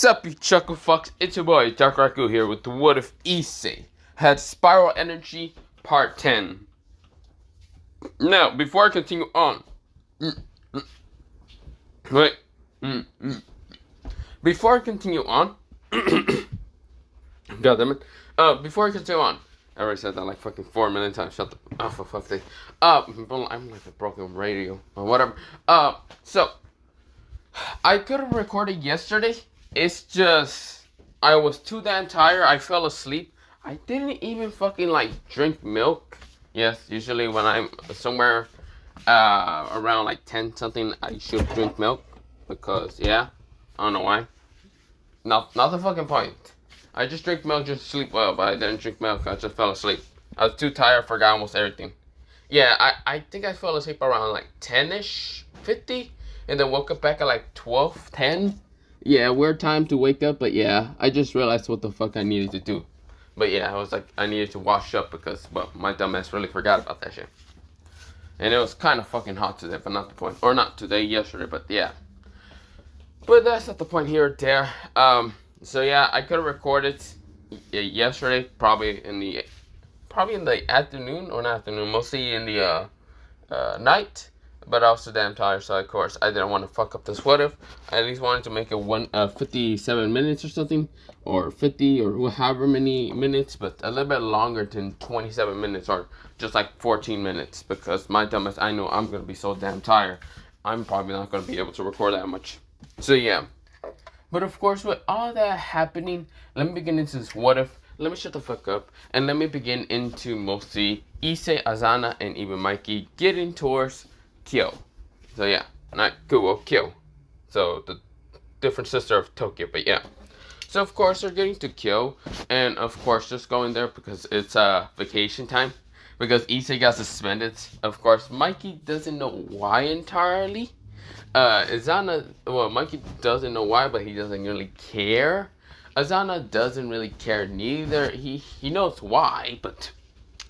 What's up, you chuckle fucks? It's your boy, Dark Raku here with the What If Issei had Spiral Energy Part 10. Now, before I continue on, before I continue on, God damn it, before I continue on, I already said that like fucking 4 million times, shut the, oh for fuck's sake, I'm like a broken radio, or whatever, so, I could have recorded yesterday. It's just, I was too damn tired. I fell asleep. I didn't even fucking like drink milk. Yes, usually when I'm somewhere around like 10 something, I should drink milk. Because, yeah, I don't know why. Not the fucking point. I just drink milk just to sleep well, but I didn't drink milk. I just fell asleep. I was too tired, forgot almost everything. Yeah, I think I fell asleep around like 10-ish, 50. And then woke up back at like 12, 10. Yeah, weird time to wake up, but yeah, I just realized what the fuck I needed to do. But yeah, I was like, I needed to wash up because, well, my dumbass really forgot about that shit. And it was kind of fucking hot today, but not the point. Or not today, yesterday, but yeah. But that's not the point here or there. So yeah, I could have recorded yesterday, probably in the afternoon, or not afternoon, mostly in the night. But I was so damn tired, so of course I didn't want to fuck up this what if. I at least wanted to make it 57 minutes or something, or 50 or however many minutes, but a little bit longer than 27 minutes or just like 14 minutes, because my dumbass, I know I'm gonna be so damn tired. I'm probably not gonna be able to record that much. So yeah. But of course, with all that happening, let me begin into this what if. Let me shut the fuck up and let me begin into mostly Issei, Azana, and even Mikey getting towards Kyo. So yeah, not Kuo, Kyo. So the different sister of Tokyo, but yeah. So of course they're getting to Kyo, and of course just going there because it's vacation time. Because Issei got suspended. Of course, Mikey doesn't know why entirely. Azana, well, Mikey doesn't know why, but he doesn't really care. Azana doesn't really care neither. He knows why, but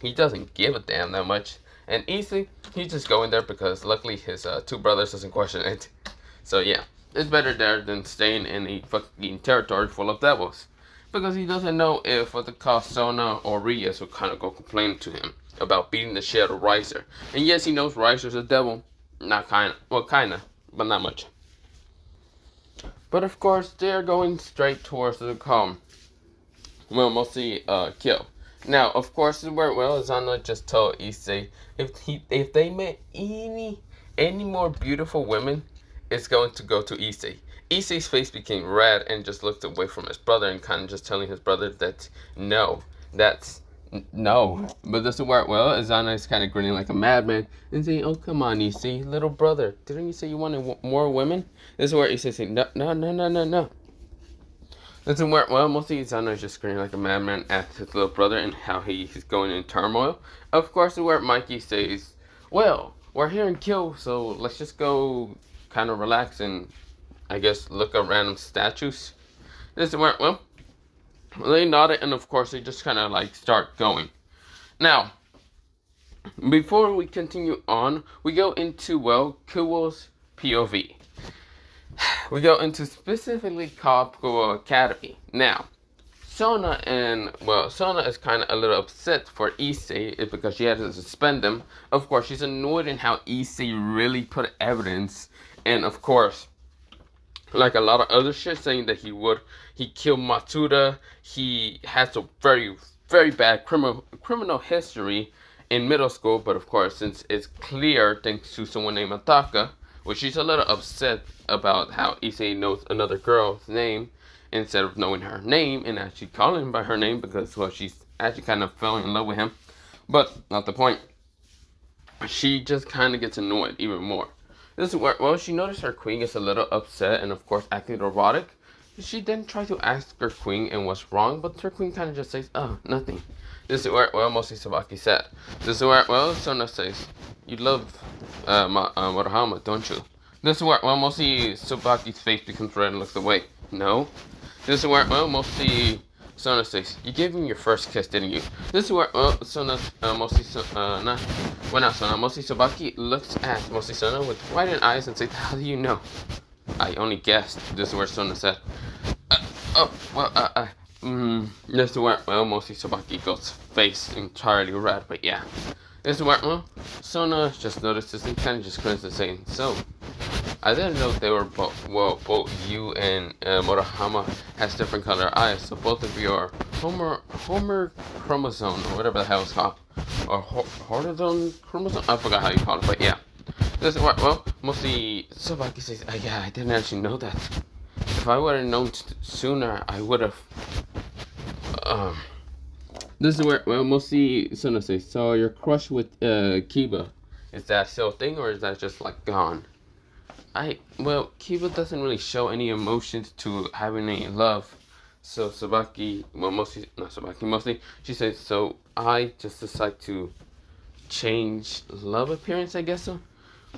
he doesn't give a damn that much. And Issei, he's just going there because luckily his two brothers doesn't question it. So yeah, it's better there than staying in a fucking territory full of devils. Because he doesn't know if what the call Sona or Rias will kind of go complain to him about beating the shit out of Riser. And yes, he knows Riser's a devil. Not kinda, well kinda, but not much. But of course, they're going straight towards the calm. Well, mostly Kyo. Now, of course, well, Azana just told Issei if they met any more beautiful women, it's going to go to Issei. Issei's face became red and just looked away from his brother and kind of just telling his brother that no. But this will work well. Azana is kind of grinning like a madman and saying, "Oh, come on, Issei, little brother. Didn't you say you wanted more women?" This is where Issei saying, No. Doesn't work well. Mostly Azana is just screaming like a madman at his little brother and how he's going in turmoil. Of course, where Mikey says, "Well, we're here in Kyo, so let's just go kind of relax and I guess look at random statues." Doesn't work well. They nodded and of course they just kind of like start going. Now, before we continue on, we go into, well, Kuo's POV. We go into specifically called Kuo Academy. Now, Sona is kind of a little upset for Issei because she had to suspend him. Of course, she's annoyed in how Issei really put evidence. And of course, like a lot of other shit, saying that he killed Matsuda. He has a very, very bad criminal history in middle school. But of course, since it's clear, thanks to someone named Ataka, which she's a little upset about how Issei knows another girl's name instead of knowing her name and actually calling him by her name because, well, she's actually kind of fell in love with him. But not the point. She just kind of gets annoyed even more. This is where, well, she noticed her queen is a little upset and, of course, acting erotic. She then tried to ask her queen and what's wrong, but her queen kind of just says, "Oh, nothing." This is where, well, mostly Sabaki said. This is where, well, Sona says, "You love Murahama, don't you?" This is where, well, mostly Sabaki's face becomes red and looks away. "No." This is where, well, mostly Sona says, "You gave him your first kiss, didn't you?" This is where, well, Sona, mostly Sabaki looks at mostly Sona with widened eyes and says, "How do you know?" "I only guessed." This is where Sona said, Oh, well, this is where, well, mostly Sabaki-go's face entirely red, but yeah. This is where, well, Sona just notices and kind of just grins and saying, so, I didn't know they were both, well, both you and Murahama has different color eyes, so both of you are Homer chromosome, or whatever the hell it's called. Or Hortodone chromosome? I forgot how you call it, but yeah. This is what, well, mostly Sabaki says, yeah, I didn't actually know that. If I would have known sooner, I would have. This is where, well, mostly Sona says, so your crush with Kiba, is that still a thing or is that just like gone? Well, Kiba doesn't really show any emotions to having any love. So Sabaki, well, mostly, not Sabaki, mostly, she says, so I just decide to change love appearance, I guess so.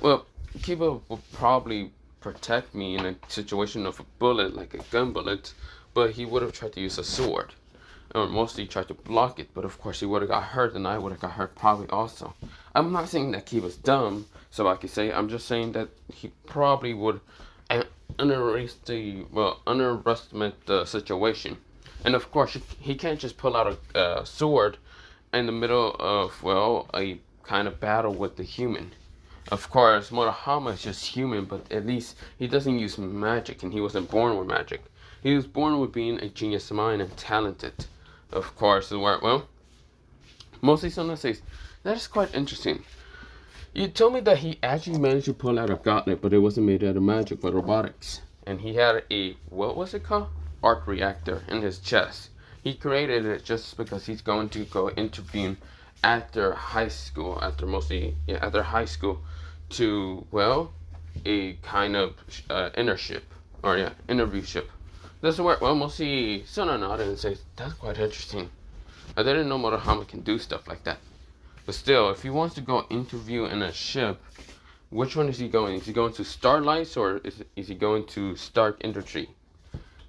Well, Kiba will probably protect me in a situation of a bullet, like a gun bullet, but he would have tried to use a sword. Or mostly tried to block it, but of course he would have got hurt and I would have got hurt probably also. I'm not saying that Kiba's dumb, so I can say, I'm just saying that he probably would underestimate the situation. And of course, he can't just pull out a sword in the middle of, well, a kind of battle with the human. Of course, Murahama is just human, but at least he doesn't use magic, and he wasn't born with magic. He was born with being a genius mind and talented. Of course, well, mostly Sona says, that is quite interesting. You told me that he actually managed to pull out a gauntlet, but it wasn't made out of magic, but robotics. And he had a, what was it called? Arc reactor in his chest. He created it just because he's going to go intervene after high school, after high school, to, well, a kind of interviewship. This is where, well, mostly Sona nodded and says, that's quite interesting. I didn't know Murahama can do stuff like that. But still, if he wants to go interview in a ship, which one is he going? Is he going to Starlights or is he going to Stark Industry?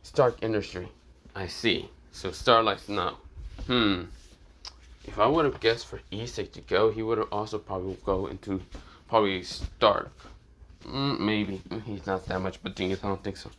Stark Industry. I see. So Starlights now. If I would have guessed for Issei to go, he would have also probably go into Stark. Maybe. He's not that much, but I don't think so.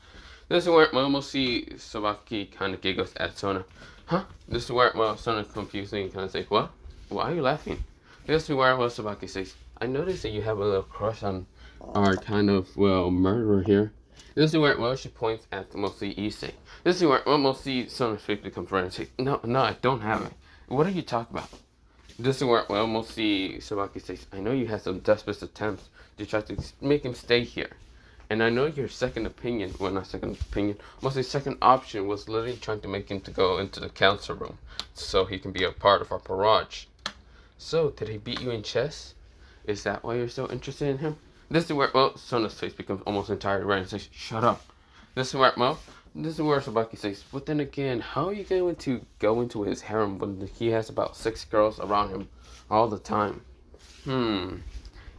This is where, well, we'll see Sabaki kind of giggles at Sona. Huh? This is where, well, Sona confusing kind of says, what? Why are you laughing? This is where, well, Sabaki says, I noticed that you have a little crush on our kind of, well, murderer here. This is where, well, she points at mostly Issei. This is where, well, mostly Sona quickly comes around and says, no, I don't have it. What are you talking about? This is where, well, mostly Sabaki says, I know you had some desperate attempts to try to make him stay here. And I know your second opinion, well, not second opinion, mostly second option was literally trying to make him to go into the council room so he can be a part of our barrage. So, did he beat you in chess? Is that why you're so interested in him? This is where, well, Sona's face becomes almost entirely red and says, shut up. This is where, well, this is where Sabaki says, but then again, how are you going to go into his harem when he has about 6 girls around him all the time?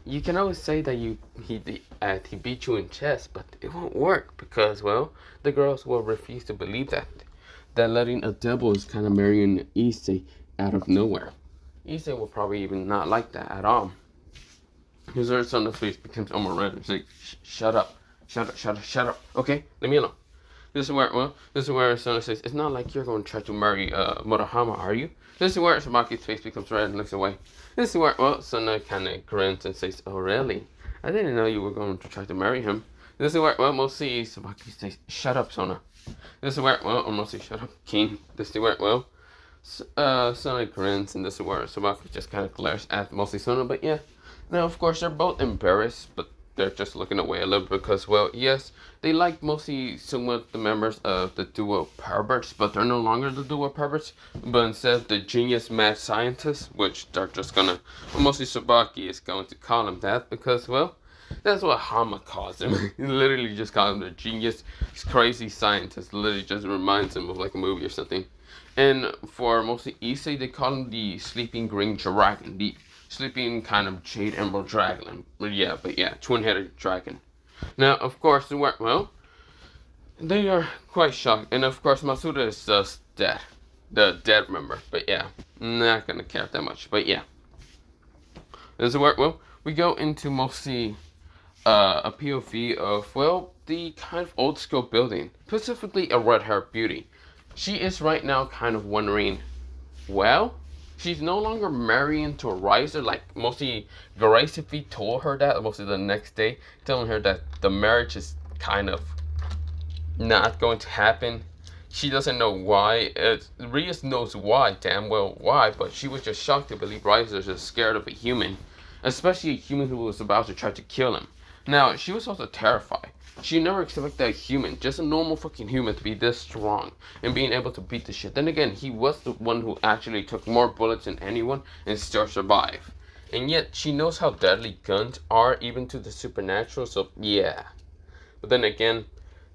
You can always say that he beat you in chess, but it won't work because, well, the girls will refuse to believe that letting a devil is kind of marrying Issei out of nowhere. Issei will probably even not like that at all. His son's face becomes almost red. He's like, shut up. Okay, leave me alone. This is where Sona says, it's not like you're going to try to marry Murahama, are you? This is where Sabaki's face becomes red and looks away. This is where, well, Sona kind of grins and says, oh, really? I didn't know you were going to try to marry him. This is where, well, mostly Sabaki says, shut up, Sona. This is where, well, or mostly shut up, King. This is where, well, Sona grins, and this is where Sabaki just kind of glares at mostly Sona, but yeah. Now, of course, they're both embarrassed, but they're just looking away a little bit because, well, yes, they like mostly somewhat the members of the duo perverts, but they're no longer the duo perverts, but instead the genius mad scientists, which they're just gonna, well, mostly Sabaki is going to call him that because, well, that's what Hama calls him. He literally just calls him the genius, crazy scientist. Literally just reminds him of like a movie or something. And for mostly Issei, they call him the sleeping green dragon, the sleeping kind of jade emerald dragon. But yeah, twin-headed dragon. Now, of course, well, they are quite shocked. And of course, Masuda is just dead. The dead member. But yeah, not gonna care that much. But yeah. This is where, well, we go into mostly a POV of, well, the kind of old school building, specifically a red-haired beauty. She is right now kind of wondering, well, she's no longer marrying to a riser, like mostly Gracie told her that, mostly the next day, telling her that the marriage is kind of not going to happen. She doesn't know why. Rias knows why, damn well why, but she was just shocked to believe Riser is just scared of a human, especially a human who was about to try to kill him. Now, she was also terrified. She never expected a human, just a normal fucking human, to be this strong and being able to beat the shit. Then again, he was the one who actually took more bullets than anyone and still survived. And yet, she knows how deadly guns are, even to the supernatural, so yeah. But then again,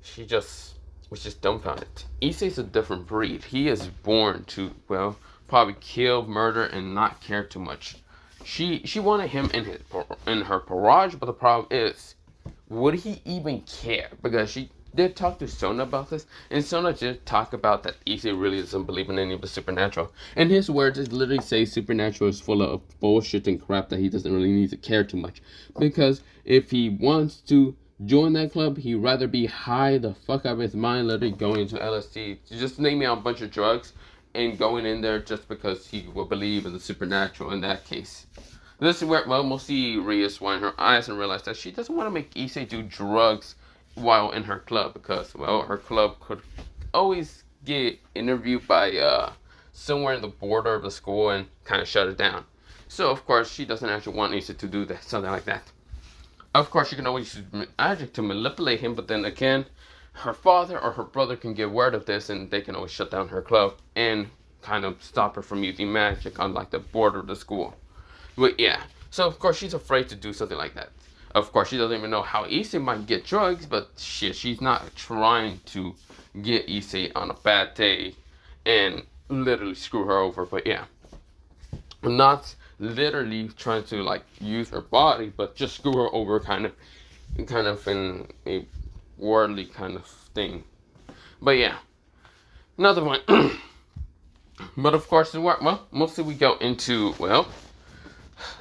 she just was just dumbfounded. Issei's a different breed. He is born to, well, probably kill, murder, and not care too much. She wanted him in her barrage, but the problem is, would he even care? Because she did talk to Sona about this, and Sona did talk about that Issei really doesn't believe in any of the supernatural. And his words is literally say supernatural is full of bullshit and crap that he doesn't really need to care too much. Because if he wants to join that club, he'd rather be high the fuck out of his mind, literally going into LSD, just naming out a bunch of drugs, and going in there just because he will believe in the supernatural in that case. This is where, well, mostly Ria's widen her eyes and realize that she doesn't want to make Issei do drugs while in her club, because, well, her club could always get interviewed by somewhere in the border of the school and kind of shut it down. So, of course, she doesn't actually want Issei to do that, something like that. Of course, she can always use magic to manipulate him, but then again, her father or her brother can get word of this, and they can always shut down her club and kind of stop her from using magic on, like, the border of the school. But yeah, so of course she's afraid to do something like that. Of course, she doesn't even know how Issei might get drugs, but shit, she's not trying to get Issei on a bad day and literally screw her over. But yeah, not literally trying to like use her body, but just screw her over, kind of in a worldly kind of thing. But yeah, another one. But of course, well, mostly we go into, well,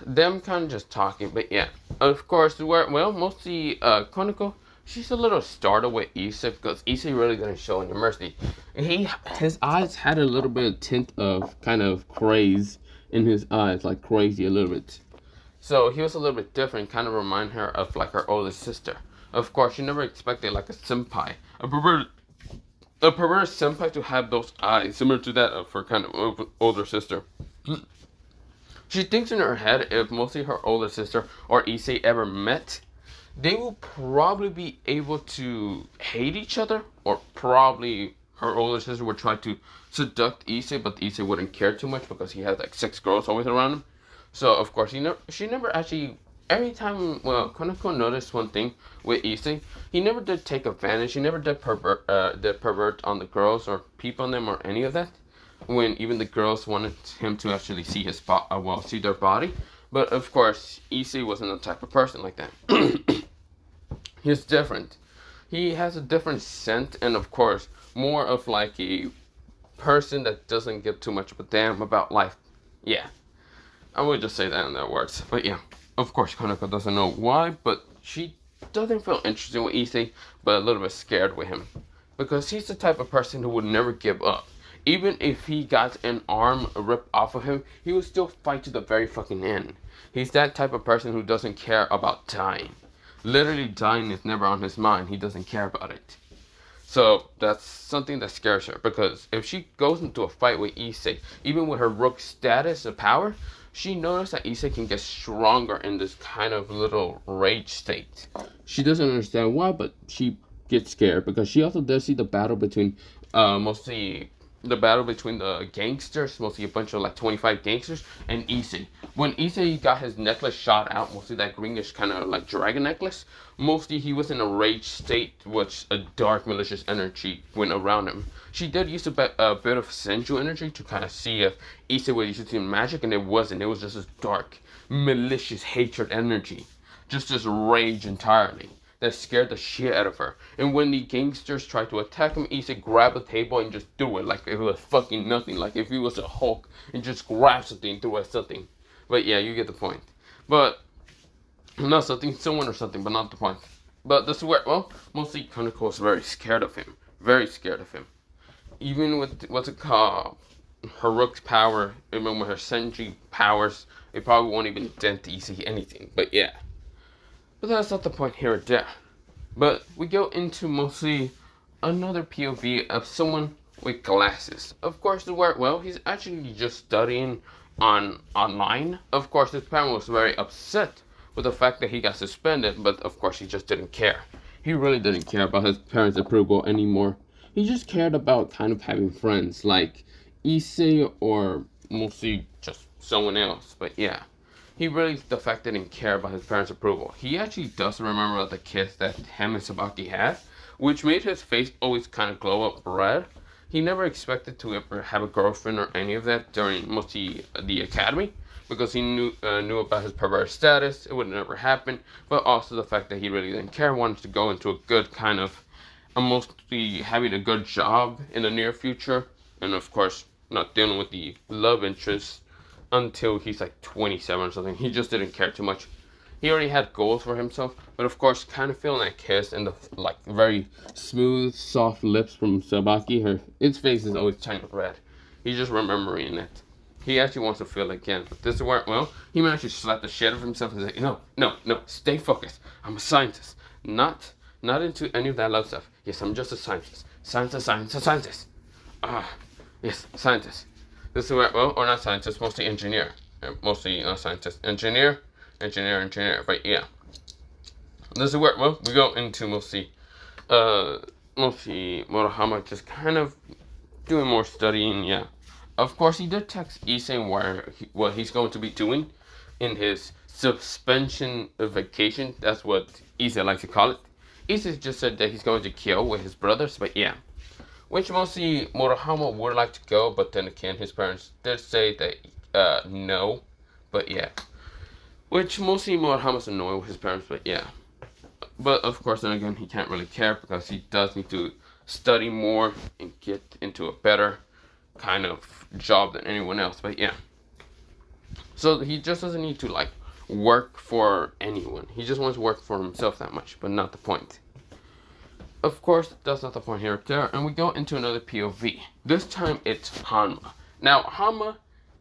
them kind of just talking. But yeah, of course, well, mostly Koneko, she's a little startled with Issei, because Issei really didn't show any mercy. His eyes had a little bit of tint of kind of craze in his eyes, like crazy a little bit. So he was a little bit different, kind of remind her of like her older sister. Of course, she never expected like a senpai, a perverted senpai, to have those eyes similar to that of her kind of older sister. She thinks in her head, if mostly her older sister or Issei ever met, they will probably be able to hate each other, or probably her older sister would try to seduct Issei, but Issei wouldn't care too much because he had like 6 girls always around him. So of course she never actually, every time, well, Koneko noticed one thing with Issei, he never did take advantage, he never did pervert on the girls or peep on them or any of that, when even the girls wanted him to actually see his see their body. But of course, Issei wasn't the type of person like that. He's different. He has a different scent, and of course, more of like a person that doesn't give too much of a damn about life. Yeah, I would just say that in their words. But yeah, of course, Koneko doesn't know why, but she doesn't feel interested with Issei, but a little bit scared with him, because he's the type of person who would never give up. Even if he got an arm ripped off of him, he would still fight to the very fucking end. He's that type of person who doesn't care about dying. Literally, dying is never on his mind. He doesn't care about it. So that's something that scares her, because if she goes into a fight with Issei, even with her rook status of power, she knows that Issei can get stronger in this kind of little rage state. She doesn't understand why, but she gets scared, because she also does see the battle between mostly the battle between the gangsters, mostly a bunch of like 25 gangsters, and Issei. When Issei got his necklace shot out, mostly that greenish kind of like dragon necklace, mostly he was in a rage state, which a dark malicious energy went around him. She did use a bit of sensual energy to kind of see if Issei was using magic, and it wasn't. It was just this dark, malicious hatred energy. Just this rage entirely that scared the shit out of her. And when the gangsters tried to attack him, Issei grabbed a table and just threw it like it was fucking nothing. Like if he was a Hulk and just grabbed something and threw at something. But yeah, you get the point. But not something, someone or something, but not the point. But this is where, well, mostly Kaneko was very scared of him. Very scared of him. Even with, what's it called? Her Rook's power, even with her Senji powers, it probably won't even dent Issei anything. But yeah. But that's not the point here or there. But we go into mostly another POV of someone with glasses. Of course, well, he's actually just studying online. Of course, his parent was very upset with the fact that he got suspended, but of course he just didn't care. He really didn't care about his parents' approval anymore. He just cared about kind of having friends like Issei or mostly just someone else. But yeah, he really, the fact that he didn't care about his parents' approval. He actually does remember the kiss that him and Sabaki had, which made his face always kind of glow up red. He never expected to ever have a girlfriend or any of that during mostly the academy, because he knew about his perverse status. It would never happen. But also the fact that he really didn't care, wanted to go into a good kind of, mostly having a good job in the near future, and of course not dealing with the love interest until he's like 27 or something. He just didn't care too much. He already had goals for himself, but of course, kind of feeling that kiss and the like very smooth, soft lips from Sabaki. Its face is always kind of red. He's just remembering it. He actually wants to feel it again. But this is where, well, he managed to slap the shit out of himself and say, no, stay focused. I'm a scientist, not into any of that love stuff. Yes, I'm just a scientist. Scientist. Yes, scientist. This is where, well, or not scientist, mostly engineer. Mostly not scientist, engineer. But yeah, this is where, well, we go into mostly Murahama just kind of doing more studying. Yeah, of course he did text Issei what he's going to be doing in his suspension vacation. That's what Issei likes to call it. Issei just said that he's going to Kyoto with his brothers, but yeah, which mostly Murahama would like to go, but then again his parents did say that no, but yeah. Which mostly Murahama's annoyed with his parents, but yeah. But of course, then again, he can't really care because he does need to study more and get into a better kind of job than anyone else. But yeah. So he just doesn't need to like work for anyone. He just wants to work for himself that much, but not the point. Of course, that's not the point here or there. And we go into another POV. This time it's Hanma. Now, Hanma,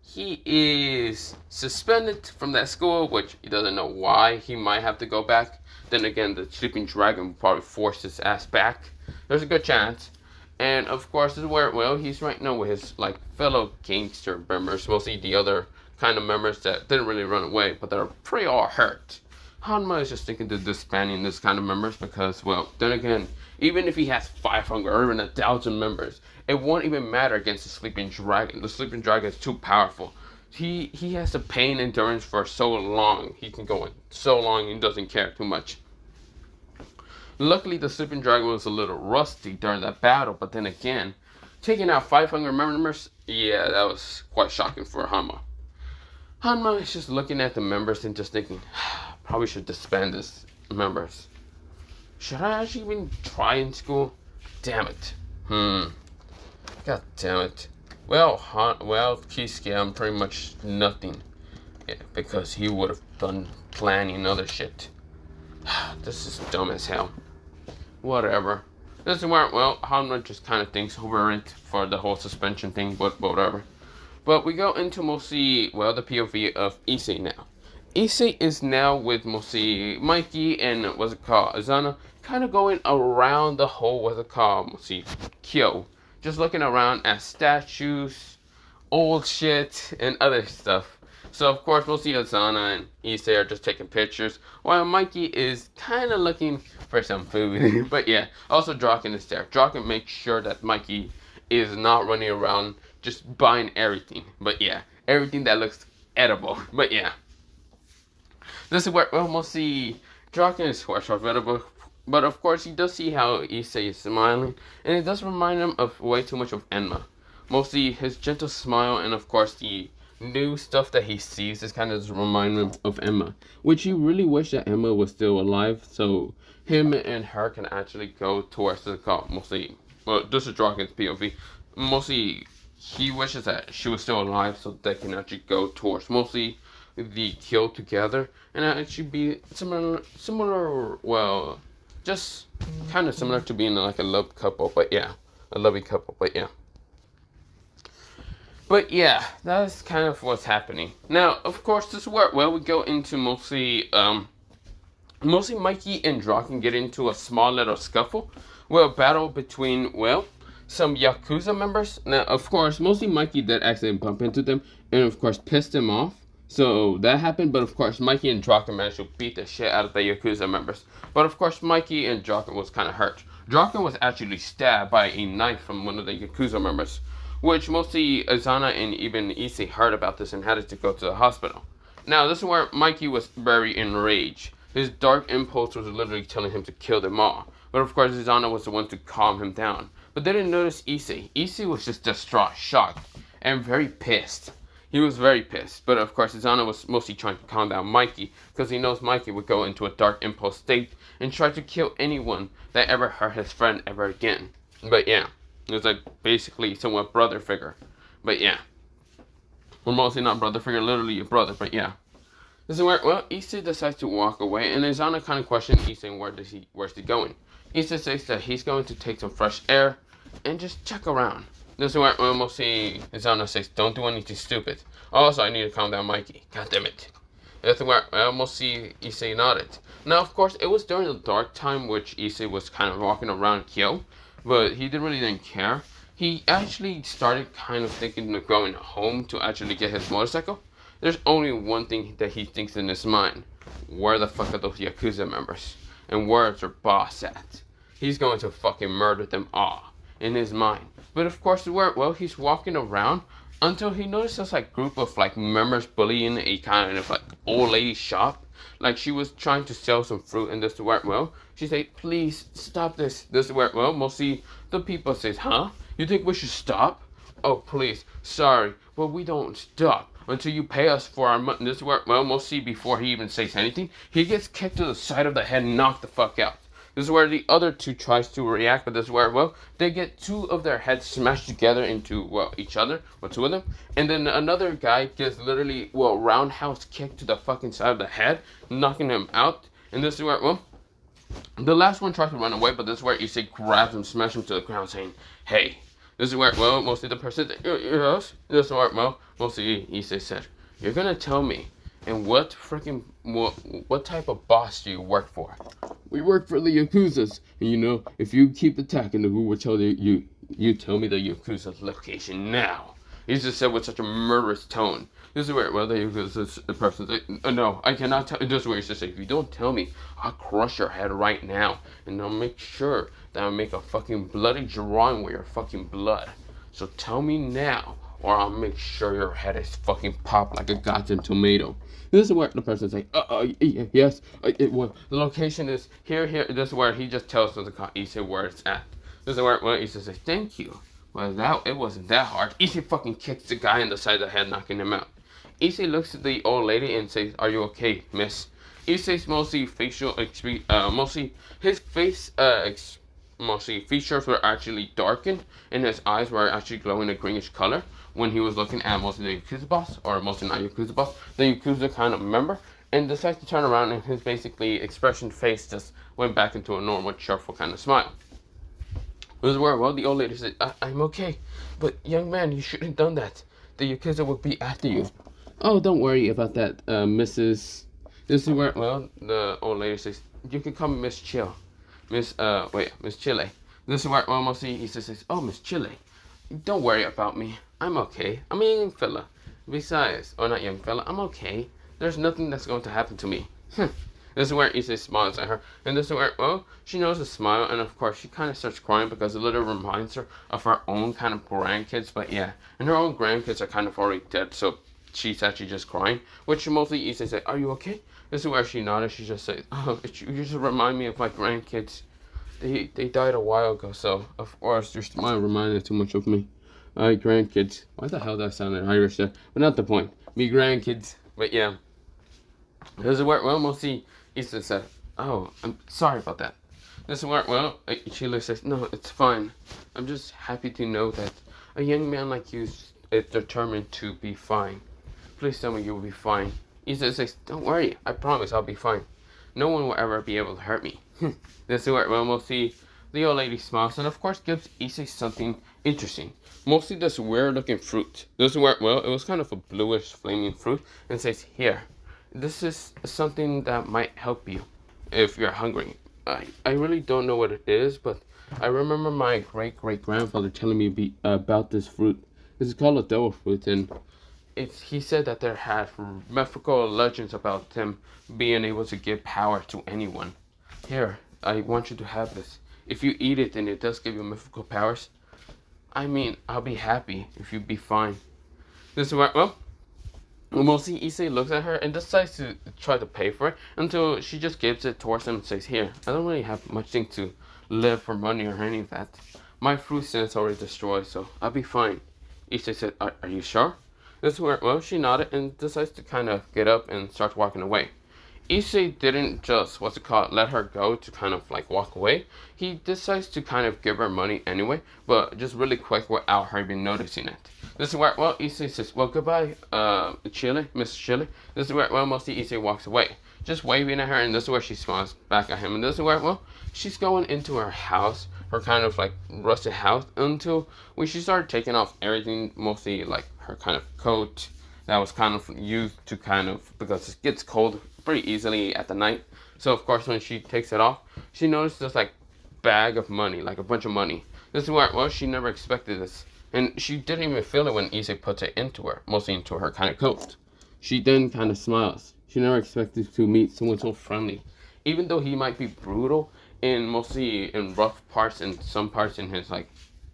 he is suspended from that school, which he doesn't know why. He might have to go back. Then again, the sleeping dragon will probably force his ass back. There's a good chance. And of course, this is where, well, he's right now with his like fellow gangster members, mostly the other kind of members that didn't really run away, but they're pretty all hurt. Hanma is just thinking to disbanding this kind of members because, well, then again, even if he has 500 or even 1,000 members, it won't even matter against the sleeping dragon. The sleeping dragon is too powerful. He has the pain endurance for so long. He can go in so long and doesn't care too much. Luckily, the sleeping dragon was a little rusty during that battle, but then again, taking out 500 members, yeah, that was quite shocking for Hanma. Hanma is just looking at the members and just thinking, probably should disband these members. Should I actually even try in school? Damn it. God damn it. Well, Kisuke, I'm pretty much nothing. Yeah, because he would have done planning other shit. This is dumb as hell. Whatever. This is where, well, Hanma just kind of thinks over it for the whole suspension thing, but whatever. But we go into mostly, well, the POV of Issei now. Issei is now with mostly Mikey and, what's it called, Azana, kind of going around the whole, what's it called, mostly Kyo. Just looking around at statues, old shit, and other stuff. So, of course, mostly Azana and Issei are just taking pictures, while Mikey is kind of looking for some food. But yeah, also Draken is there. Draken makes sure that Mikey is not running around just buying everything. But yeah, everything that looks edible. But yeah. This is where, well, mostly Draken is edible. But of course, he does see how Issei is smiling, and it does remind him of way too much of Enma. Mostly his gentle smile, and of course the new stuff that he sees is kind of remind him of Emma, which he really wished that Emma was still alive, so him and her can actually go towards the call. Mostly, well, this is Draken's POV. Mostly, he wishes that she was still alive, so they can actually go towards mostly the kill together, and actually be similar. Well, Just kind of similar to being like a love couple, but yeah. A loving couple, but yeah. But yeah, that's kind of what's happening. Now, of course, this is where, well, we go into mostly Mikey and Draken get into a small little scuffle. Well, battle between, well, some Yakuza members. Now, of course, mostly Mikey did accidentally bump into them and, of course, pissed them off. So that happened, but of course, Mikey and Draken managed to beat the shit out of the Yakuza members. But of course, Mikey and Draken was kind of hurt. Draken was actually stabbed by a knife from one of the Yakuza members, which mostly Azana and even Issei heard about this and had to go to the hospital. Now, this is where Mikey was very enraged. His dark impulse was literally telling him to kill them all. But of course, Azana was the one to calm him down. But they didn't notice Issei. Issei was just distraught, shocked, and very pissed. He was very pissed. But of course, Azana was mostly trying to calm down Mikey, because he knows Mikey would go into a dark impulse state and try to kill anyone that ever hurt his friend ever again. But yeah, it was like basically somewhat brother figure. But yeah. Well, mostly not brother figure, literally a brother, but yeah. This is where, well, Issei decides to walk away, and Azana kind of questions Issei where's he going. Issei says that he's going to take some fresh air and just check around. This is where, well, mostly Azana says, don't do anything stupid. Also, I need to calm down Mikey. God damn it. This is where, well, mostly Issei nodded. Now, of course, it was during the dark time, which Issei was kind of walking around Kyo, but he didn't care. He actually started kind of thinking of going home to actually get his motorcycle. There's only one thing that he thinks in his mind. Where the fuck are those Yakuza members? And where's their boss at? He's going to fucking murder them all. In his mind. But of course, well, he's walking around until he notices like group of like members bullying a kind of like old lady shop. Like she was trying to sell some fruit, and this is where, well, she said, please stop this. This is where, well, mostly the people says, huh? You think we should stop? Oh, please, sorry, but we don't stop until you pay us for our money. This is where, well, mostly before he even says anything, he gets kicked to the side of the head and knocked the fuck out. This is where the other two tries to react, but this is where, well, they get two of their heads smashed together into, well, each other, or two of them, and then another guy gets literally, well, roundhouse kicked to the fucking side of the head, knocking him out, and this is where, well, the last one tries to run away, but this is where Issei grabs him, smashes him to the ground, saying, hey. This is where, well, mostly the person said, yes. This is where, well, mostly Issei said, you're gonna tell me, and what freaking, what type of boss do you work for? We work for the Yakuzas, and you know, if you keep attacking, who will tell you tell me the Yakuza's location now. He just said with such a murderous tone. This is where, well, the person said, no, I cannot tell. This is where he says, if you don't tell me, I'll crush your head right now, and I'll make sure that I'll make a fucking bloody drawing with your fucking blood. So tell me now, or I'll make sure your head is fucking popped like a goddamn tomato. This is where the person say, yes, well, the location is here. This is where he just tells the Issei where it's at. This is where, well, Issei says, thank you. Well, it wasn't that hard. Issei fucking kicks the guy in the side of the head, knocking him out. Issei looks at the old lady and says, are you okay, miss? Issei's mostly mostly his face, mostly features were actually darkened, and his eyes were actually glowing a greenish color when he was looking at mostly the Yakuza boss, or mostly not Yakuza boss, the Yakuza kind of member, and decides to turn around, and his basically expression face just went back into a normal, cheerful kind of smile. This is where, well, the old lady said, I'm okay, but young man, you shouldn't have done that. The Yakuza will be after you. Oh, don't worry about that, Mrs. This is where, well, the old lady says, you can call me Miss Chill. Miss Chile. This is where, well, mostly he says, oh, Miss Chile, don't worry about me. I'm okay. I'm a young fella. Besides, or not young fella, I'm okay. There's nothing that's going to happen to me. This is where Issei smiles at her, and this is where, well, she knows the smile, and of course she kind of starts crying because it literally reminds her of her own kind of grandkids, but yeah, and her own grandkids are kind of already dead, so she's actually just crying, which mostly Issei said, are you okay? This is where she nodded, she just said, oh, you just remind me of my grandkids. They died a while ago, so of course your smile reminded too much of me. My grandkids. Why the hell that sounded Irish there? But not the point. Me grandkids. But yeah. This is where, well, mostly Issei said, oh, I'm sorry about that. This is where, well, Sheila says, no, it's fine. I'm just happy to know that a young man like you is determined to be fine. Please tell me you'll be fine. Issei says, don't worry, I promise I'll be fine. No one will ever be able to hurt me. This is where we'll see the old lady smiles and of course gives Issei something interesting. Mostly this weird looking fruit. This is where, well, it was kind of a bluish flaming fruit and says, here, this is something that might help you if you're hungry. I really don't know what it is, but I remember my great-great-grandfather telling me about this fruit. This is called a devil fruit, and he said that there had mythical legends about him being able to give power to anyone. Here, I want you to have this. If you eat it and it does give you mythical powers, I mean, I'll be happy if you be fine. This is where, well, mostly Issei looks at her and decides to try to pay for it until she just gives it towards him and says, here, I don't really have much thing to live for money or any of that. My fruit stand's already destroyed, so I'll be fine. Issei said, are you sure? This is where, well, she nodded and decides to kind of get up and start walking away. Issei didn't just, let her go to kind of like walk away. He decides to kind of give her money anyway, but just really quick without her even noticing it. This is where, well, Issei says, well, goodbye, Chile, Miss Chile. This is where, well, mostly Issei walks away, just waving at her, and this is where she smiles back at him. And this is where, well, she's going into her house, her kind of like rusted house, until when she started taking off everything, mostly like her kind of coat that was kind of used to kind of, because it gets cold pretty easily at the night. So of course when she takes it off, she noticed this like bag of money, like a bunch of money. This is where, well, she never expected this. And she didn't even feel it when Issei puts it into her, mostly into her kind of coat. She then kind of smiles. She never expected to meet someone so friendly. Even though he might be brutal mostly in rough parts and some parts in his like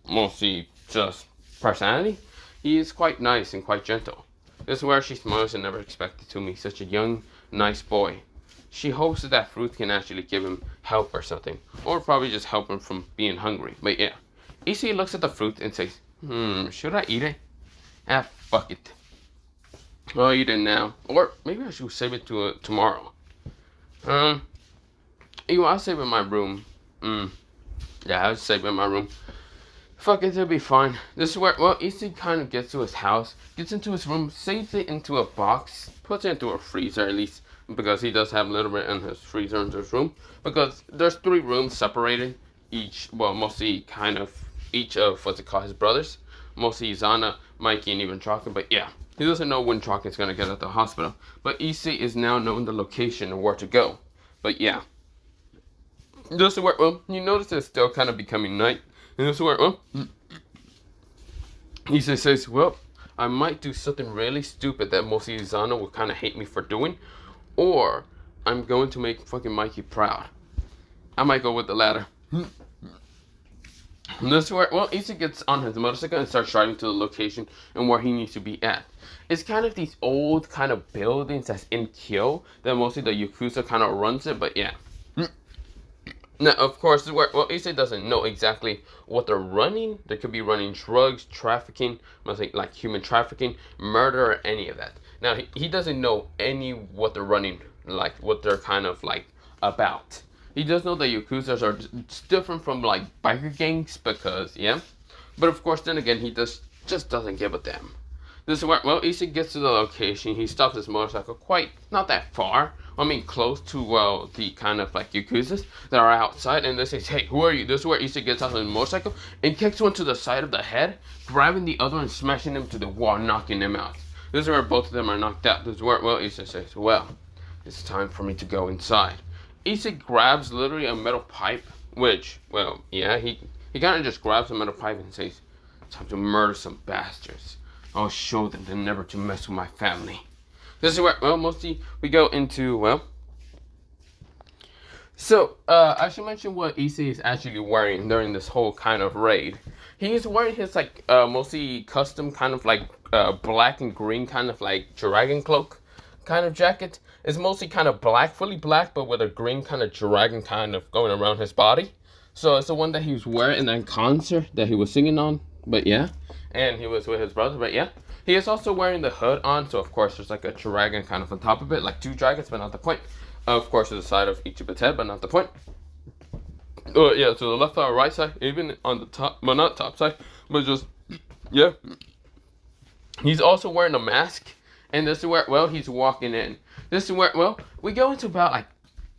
mostly just personality, he is quite nice and quite gentle. This is where she smiles and never expected to meet such a young, nice boy. She hopes that fruit can actually give him help or something, or probably just help him from being hungry. But yeah, Issei looks at the fruit and says, should I eat it? Ah, fuck it. I'll eat it now, or maybe I should save it to tomorrow. I'll save it in my room. Yeah, I'll save it in my room. Fuck it, it'll be fine. This is where, well, Issei kind of gets to his house, gets into his room, saves it into a box, puts it into a freezer at least, because he does have a little bit in his freezer in his room, because there's 3 rooms separated, mostly kind of, each of, his brothers, mostly Zana, Mikey, and even Chocolate, but yeah, he doesn't know when Chocolate's gonna get at the hospital, but Issei is now knowing the location and where to go, but yeah. This is where, well, you notice it's still kind of becoming night. And this is where, well, Issei says, well, I might do something really stupid that mostly Zana will kind of hate me for doing, or I'm going to make fucking Mikey proud. I might go with the latter. And this is where, well, Issei gets on his motorcycle and starts driving to the location and where he needs to be at. It's kind of these old kind of buildings that's in Kyo that mostly the Yakuza kind of runs it, but yeah. Now, of course, this is where, well, Issei doesn't know exactly what they're running. They could be running drugs, trafficking, like human trafficking, murder, or any of that. Now, he doesn't know what they're running, like what they're kind of like about. He does know the Yakuzas are different from like biker gangs because, yeah. But of course, then again, he just doesn't give a damn. This is where, well, Issei gets to the location. He stops his motorcycle not that far. I mean, close to, well, the kind of like Yakuzas that are outside. And they say, hey, who are you? This is where Issei gets out of the motorcycle and kicks one to the side of the head, grabbing the other and smashing him to the wall, knocking him out. This is where both of them are knocked out. This is where, well, Issei says, well, it's time for me to go inside. Issei grabs literally a metal pipe, which, well, yeah, he kind of just grabs a metal pipe and says, time to murder some bastards. I'll show them they're never to mess with my family. This is where, well, mostly we go into, well. So, I should mention what Issei is actually wearing during this whole kind of raid. He is wearing his, like, mostly custom kind of, like, black and green kind of, like, dragon cloak kind of jacket. It's mostly kind of black, fully black, but with a green kind of dragon kind of going around his body. So, it's the one that he was wearing in that concert that he was singing on, but yeah. And he was with his brother, but yeah. He is also wearing the hood on, so of course there's like a dragon kind of on top of it, like 2 dragons, but not the point. Of course, to the side of each of its head, but not the point. Yeah, to the left side or right side, even on the top, well, not top side, but just, yeah. He's also wearing a mask, and this is where, well, he's walking in. This is where, well, we go into about like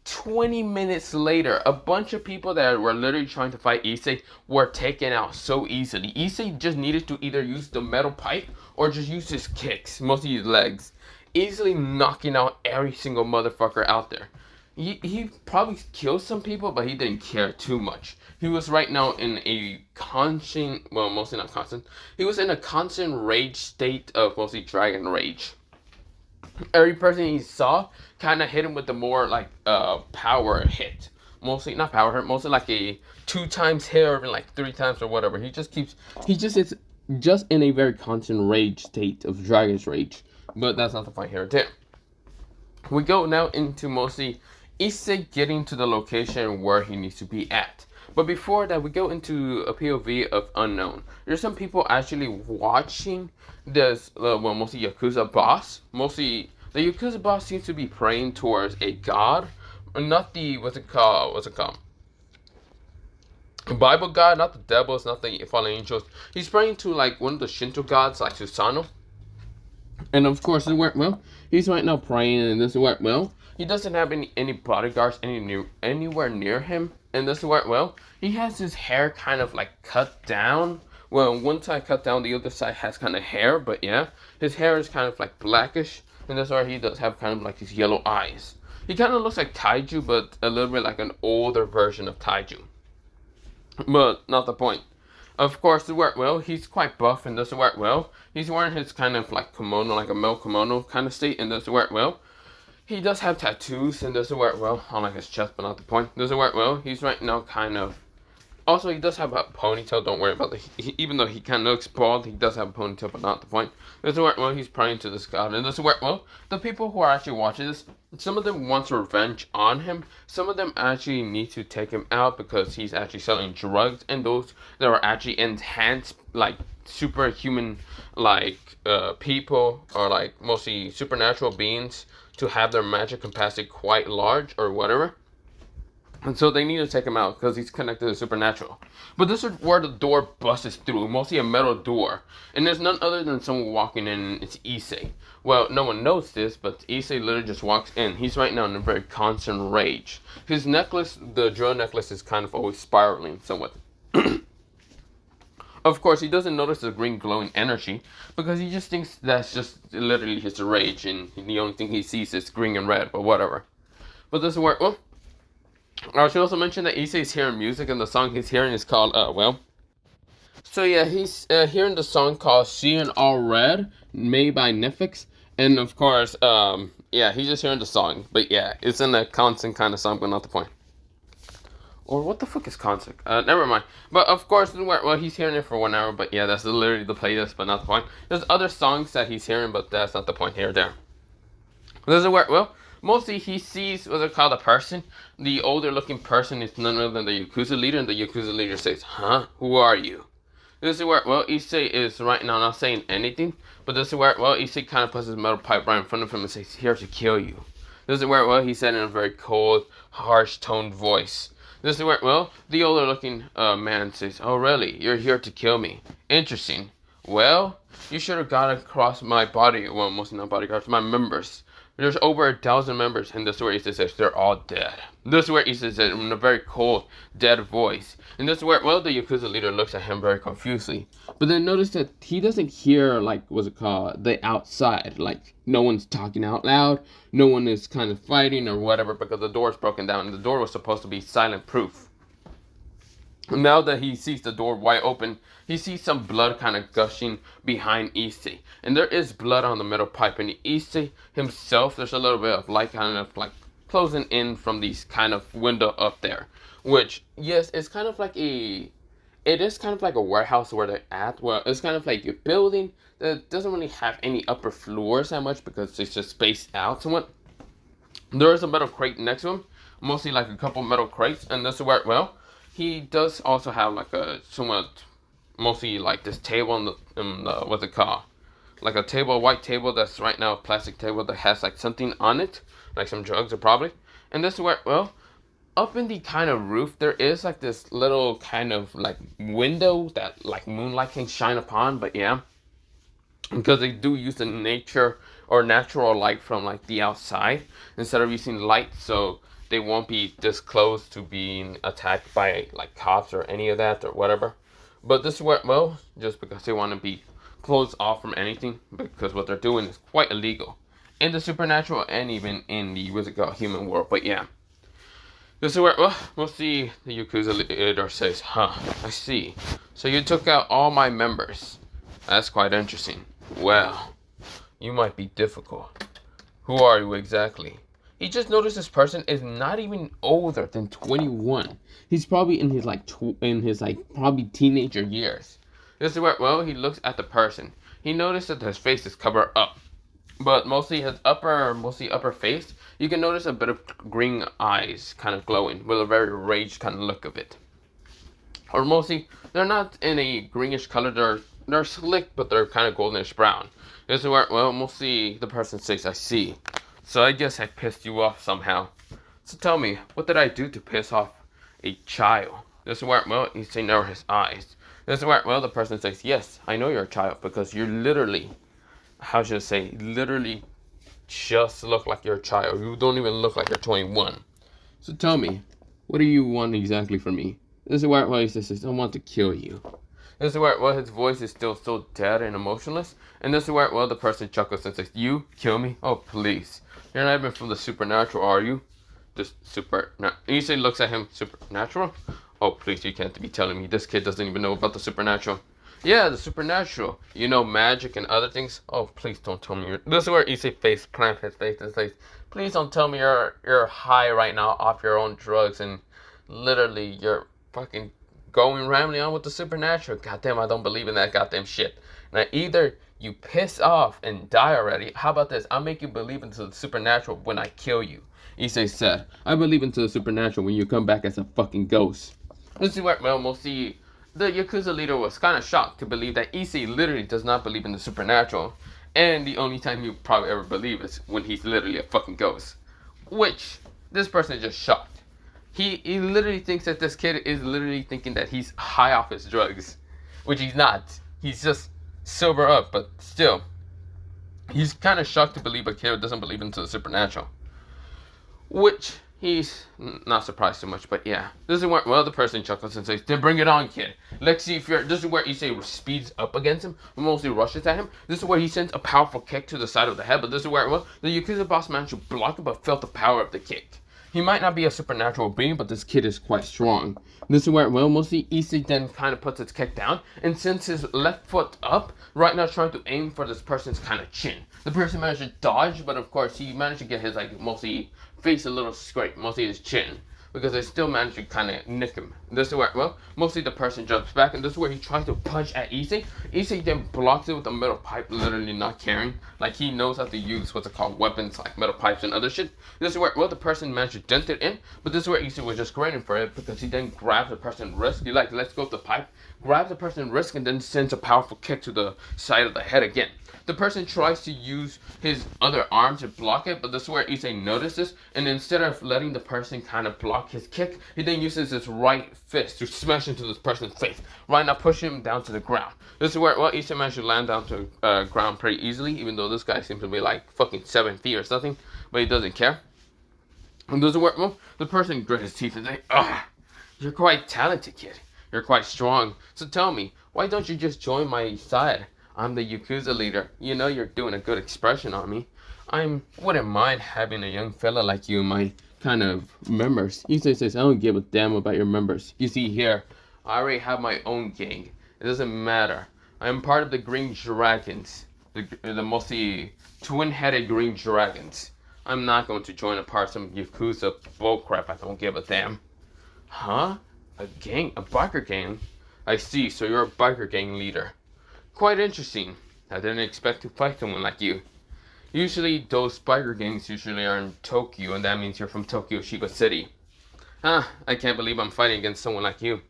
20 minutes later, a bunch of people that were literally trying to fight Issei were taken out so easily. Issei just needed to either use the metal pipe or just use his kicks, mostly his legs, easily knocking out every single motherfucker out there. He probably killed some people, but he didn't care too much. He was right now in a constant, well, mostly not constant. He was in a constant rage state of mostly dragon rage. Every person he saw kind of hit him with the more like power hit. Mostly not power hit, mostly like a 2 times hit or even like 3 times or whatever. He just is just in a very constant rage state of dragon's rage. But that's not the point here today. We go now into mostly Issei getting to the location where he needs to be at. But before that, we go into a POV of unknown. There's some people actually watching this, well, mostly Yakuza boss. Mostly, the Yakuza boss seems to be praying towards a god. Not the, what's it called? A Bible god, not the devils, not the fallen angels. He's praying to, like, one of the Shinto gods, like Susanoo. And of course, it worked well. He's right now praying, and this worked well. He doesn't have any bodyguards anywhere near him, and this worked well. He has his hair kind of like cut down. Well, one side cut down, the other side has kind of hair, but yeah, his hair is kind of like blackish, and that's why he does have kind of like his yellow eyes. He kind of looks like Taiju, but a little bit like an older version of Taiju. But not the point. Of course, it worked well. He's quite buff and does work well. He's wearing his kind of like kimono, like a male kimono kind of state, and does work well. He does have tattoos and doesn't work well on like his chest, but not the point. Doesn't work well. He's right now kind of. Also, he does have a ponytail. Don't worry about it. Even though he kind of looks bald, he does have a ponytail, but not the point. Doesn't work well. He's praying to this god, and doesn't work well. The people who are actually watching this, some of them want revenge on him. Some of them actually need to take him out because he's actually selling drugs, and those that are actually enhanced, like superhuman, like people, or like mostly supernatural beings, to have their magic capacity quite large or whatever. And so they need to take him out because he's connected to the supernatural. But this is where the door busts through, mostly a metal door. And there's none other than someone walking in, and it's Issei. Well, no one knows this, but Issei literally just walks in. He's right now in a very constant rage. His necklace, the drill necklace, is kind of always spiraling somewhat. Of course, he doesn't notice the green glowing energy because he just thinks that's just literally his rage, and the only thing he sees is green and red, but whatever. But this is where, well, I should also mention that Issei is hearing music, and the song he's hearing is called, so yeah, he's hearing the song called Seeing All Red, made by Nefix, and of course, yeah, he's just hearing the song, but yeah, it's in a constant kind of song, but not the point. Or what the fuck is concert? Never mind. But of course, well, he's hearing it for 1 hour. But yeah, that's literally the playlist, but not the point. There's other songs that he's hearing, but that's not the point here or there. Does it work well? Mostly he sees what's it called, a person. The older looking person is none other than the Yakuza leader, and the Yakuza leader says, "Huh? Who are you?" Does it work well? Issei is right now not saying anything, but does it work well? Issei kind of puts his metal pipe right in front of him and says, "Here to kill you." Does it work well? He said in a very cold, harsh toned voice. Does it work well? The older looking man says, "Oh really? You're here to kill me. Interesting. Well, you should have got across my body, well, mostly not bodyguards, my members. There's over 1,000 members, and this is where Issei says they're all dead." This is where Issei says in a very cold, dead voice. And this is where, well, the Yakuza leader looks at him very confusedly. But then notice that he doesn't hear, like, what's it called, the outside. Like, no one's talking out loud, no one is kind of fighting or whatever, because the door is broken down, and the door was supposed to be silent proof. Now that he sees the door wide open, he sees some blood kind of gushing behind Issei. And there is blood on the metal pipe. And Issei himself, there's a little bit of light kind of like closing in from these kind of window up there. Which, yes, it's kind of like it is kind of like a warehouse where they're at. Well, it's kind of like a building that doesn't really have any upper floors that much because it's just spaced out somewhat. There is a metal crate next to him. Mostly like a couple metal crates. And this is where, well, he does also have like a somewhat, mostly like this table in the what's it called? Like a table, a white table that's right now a plastic table that has like something on it, like some drugs or probably. And this is where, well, up in the kind of roof, there is like this little kind of like window that like moonlight can shine upon, but yeah. Because they do use the nature or natural light from like the outside instead of using light, so they won't be this close to being attacked by like cops or any of that or whatever. But this is where, well, just because they want to be closed off from anything, because what they're doing is quite illegal in the supernatural and even in the what's it called, human world. But yeah, this is where, well, we'll see. The Yakuza leader says, "Huh, I see. So you took out all my members. That's quite interesting. Well, you might be difficult. Who are you exactly?" He just noticed this person is not even older than 21. He's probably in his probably teenager years. This is where, well, he looks at the person. He noticed that his face is covered up, but mostly his upper face. You can notice a bit of green eyes, kind of glowing, with a very raged kind of look of it. Or mostly, they're not in a greenish color. They're slick, but they're kind of goldenish brown. This is where, well, mostly the person says, "I see. So I guess I pissed you off somehow. So tell me, what did I do to piss off a child?" This is where, well, you see narrow his eyes. This is where, well, the person says, "Yes, I know you're a child because you're literally, how should I say, literally just look like you're a child. You don't even look like you're 21. So tell me, what do you want exactly from me?" This is where, well, he says, "I want to kill you." This is where, well, his voice is still so dead and emotionless. And this is where, well, the person chuckles and says, "You kill me? Oh, please. You're not even from the supernatural, are you?" Just Issei looks at him, "Supernatural? Oh, please, you can't be telling me this kid doesn't even know about the supernatural." "Yeah, the supernatural. You know, magic and other things." "Oh, please don't tell me." This is where Issei plants his face and says, "Please don't tell me you're high right now off your own drugs and literally you're fucking going rambling on with the supernatural. Goddamn, I don't believe in that goddamn shit. Now, either you piss off and die already. How about this? I'll make you believe into the supernatural when I kill you." Issei said, "I believe into the supernatural when you come back as a fucking ghost." This is where, well, we'll see. The Yakuza leader was kind of shocked to believe that Issei literally does not believe in the supernatural. And the only time you probably ever believe is when he's literally a fucking ghost. Which, this person is just shocked. He literally thinks that this kid is literally thinking that he's high off his drugs. Which he's not. He's just sober up, but still. He's kind of shocked to believe a kid doesn't believe into the supernatural. Which he's not surprised too much, but yeah. This is where, well, the person chuckles and says, "Then bring it on, kid. Let's see if you're..." This is where Issei speeds up against him, mostly rushes at him. This is where he sends a powerful kick to the side of the head, but this is where, well, the Yakuza boss managed to block it, but felt the power of the kick. He might not be a supernatural being, but this kid is quite strong. This is where, well, mostly Issei then kind of puts his kick down and sends his left foot up, right now trying to aim for this person's kind of chin. The person managed to dodge, but of course he managed to get his, like, mostly face a little scrape, mostly his chin, because they still managed to kind of nick him. This is where, well, mostly the person jumps back, and this is where he tries to punch at Issei. Issei then blocks it with a metal pipe, literally not caring. Like, he knows how to use what's it called, weapons like metal pipes and other shit. This is where, well, the person managed to dent it in, but this is where Issei was just grading for it, because he then grabs the person's wrist. He like lets go of the pipe, grabs the person's wrist, and then sends a powerful kick to the side of the head again. The person tries to use his other arm to block it, but this is where Issei notices, and instead of letting the person kind of block his kick, he then uses his right fist to smash into this person's face, right now pushing him down to the ground. This is where, well, Issei managed to land down to ground pretty easily, even though this guy seems to be like fucking 7 feet or something, but he doesn't care. And this is where, well, the person grit his teeth and say, "Ah, you're quite talented, kid. You're quite strong. So tell me, why don't you just join my side? I'm the Yakuza leader. You know you're doing a good expression on me. Wouldn't mind having a young fella like you in my kind of members." Issei says, "I don't give a damn about your members. You see here, I already have my own gang. It doesn't matter. I am part of the Green Dragons. The mostly twin-headed Green Dragons. I'm not going to join a part of some Yakuza bullcrap. I don't give a damn." "Huh? A gang? A biker gang? I see, so you're a biker gang leader. Quite interesting. I didn't expect to fight someone like you. Usually, those biker gangs usually are in Tokyo, and that means you're from Tokyo, Shiba City. I can't believe I'm fighting against someone like you.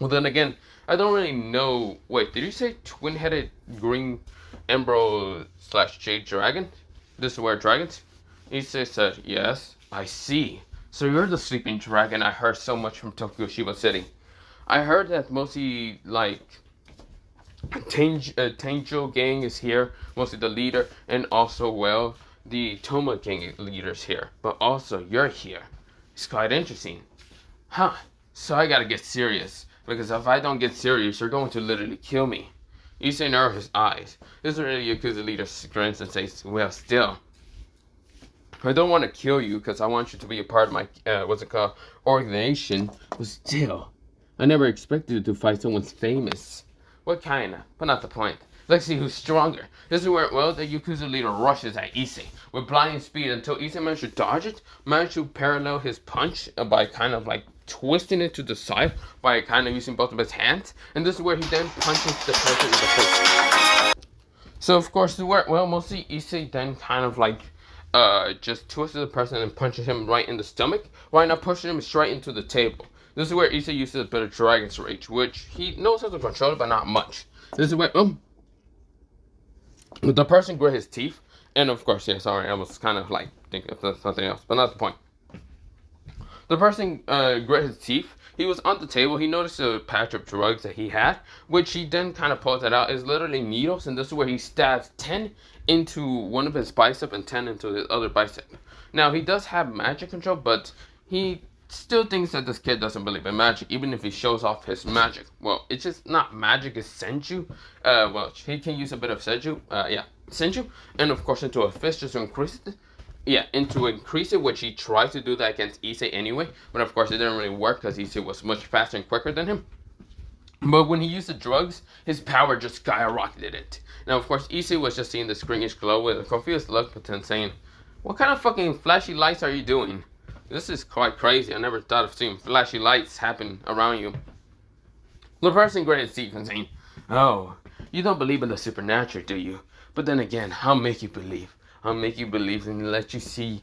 Well, then again, I don't really know..." Wait, did you say twin-headed green emerald / jade dragon? This is where dragons? Issei said, "Yes, I see. So you're the sleeping dragon I heard so much from Tokyo, Shiba City. I heard that mostly, like, Tanjo gang is here, mostly the leader, and also, well, the Toma gang leaders here, but also you're here. It's quite interesting. Huh. So I gotta get serious, because if I don't get serious, you're going to literally kill me. Issei narrowed his eyes. This is where the Yakuza leader grins and says, well, still, I don't want to kill you because I want you to be a part of my, organization, but still, I never expected you to fight someone famous. What kinda? But not the point. Let's see who's stronger. This is where, well, the Yakuza leader rushes at Issei with blinding speed until Issei managed to dodge it, managed to parallel his punch by kind of like twisting it to the side by kind of using both of his hands, and this is where he then punches the person in the face. So of course, this is where, well, mostly Issei then kind of like just twisted the person and punches him right in the stomach, right now pushing him straight into the table. This is where Issei uses a bit of Dragon's Rage, which he knows how to control it, but not much. This is where, the person grit his teeth, and of course, yeah, sorry, I was kind of like thinking of something else, but not the point. The person grit his teeth. He was on the table. He noticed a patch of drugs that he had, which he then kind of pulls it out. It's literally needles, and this is where he stabs 10 into one of his bicep and 10 into his other bicep. Now, he does have magic control, but he still thinks that this kid doesn't believe in magic, even if he shows off his magic. Well, it's just not magic, it's senju. Well, he can use a bit of senju, and of course into a fist just to increase it. Yeah, and to increase it, which he tried to do that against Issei anyway, but of course it didn't really work because Issei was much faster and quicker than him. But when he used the drugs, his power just skyrocketed it. Now, of course, Issei was just seeing this greenish glow with a confused look, but then saying, what kind of fucking flashy lights are you doing? This is quite crazy. I never thought of seeing flashy lights happen around you. The person gritted teeth and saying, oh, you don't believe in the supernatural, do you? But then again, I'll make you believe. I'll make you believe and let you see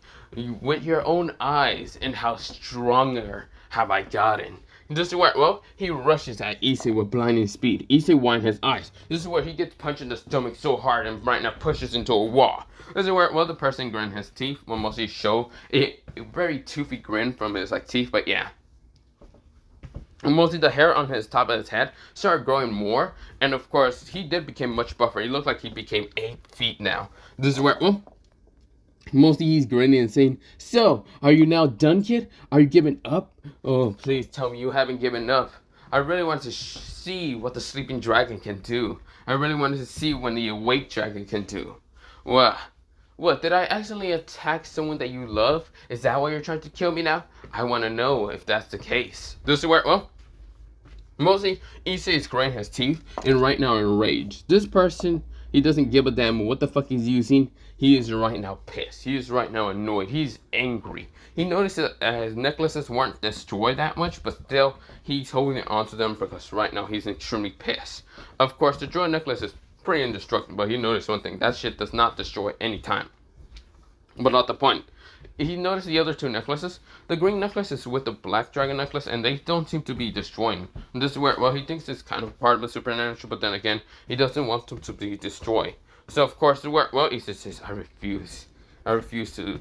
with your own eyes and how stronger have I gotten. This is where, well, he rushes at Issei with blinding speed. Issei winds his eyes. This is where he gets punched in the stomach so hard and right now pushes into a wall. This is where, well, the person grinned his teeth will mostly show a very toothy grin from his like teeth, but yeah. And mostly the hair on his top of his head started growing more, and of course he did become much buffer. He looked like he became 8 feet now. This is where, well, mostly he's grinning and saying, so, are you now done, kid? Are you giving up? Oh, please tell me you haven't given up. I really want to see what the sleeping dragon can do. I really wanted to see what the awake dragon can do. What, did I accidentally attack someone that you love? Is that why you're trying to kill me now? I want to know if that's the case. This is where, well, mostly Issei is grinding his teeth and right now enraged. This person, he doesn't give a damn what the fuck he's using. He is right now pissed. He is right now annoyed. He's angry. He noticed that his necklaces weren't destroyed that much, but still, he's holding on to them because right now he's extremely pissed. Of course, the jewel necklace is pretty indestructible, but he noticed one thing. That shit does not destroy any time. But not the point. He noticed the other 2 necklaces. The green necklace is with the black dragon necklace, and they don't seem to be destroying. And this is where, well, he thinks it's kind of part of the supernatural, but then again, he doesn't want them to be destroyed. So, of course, well, he says, I refuse. I refuse to,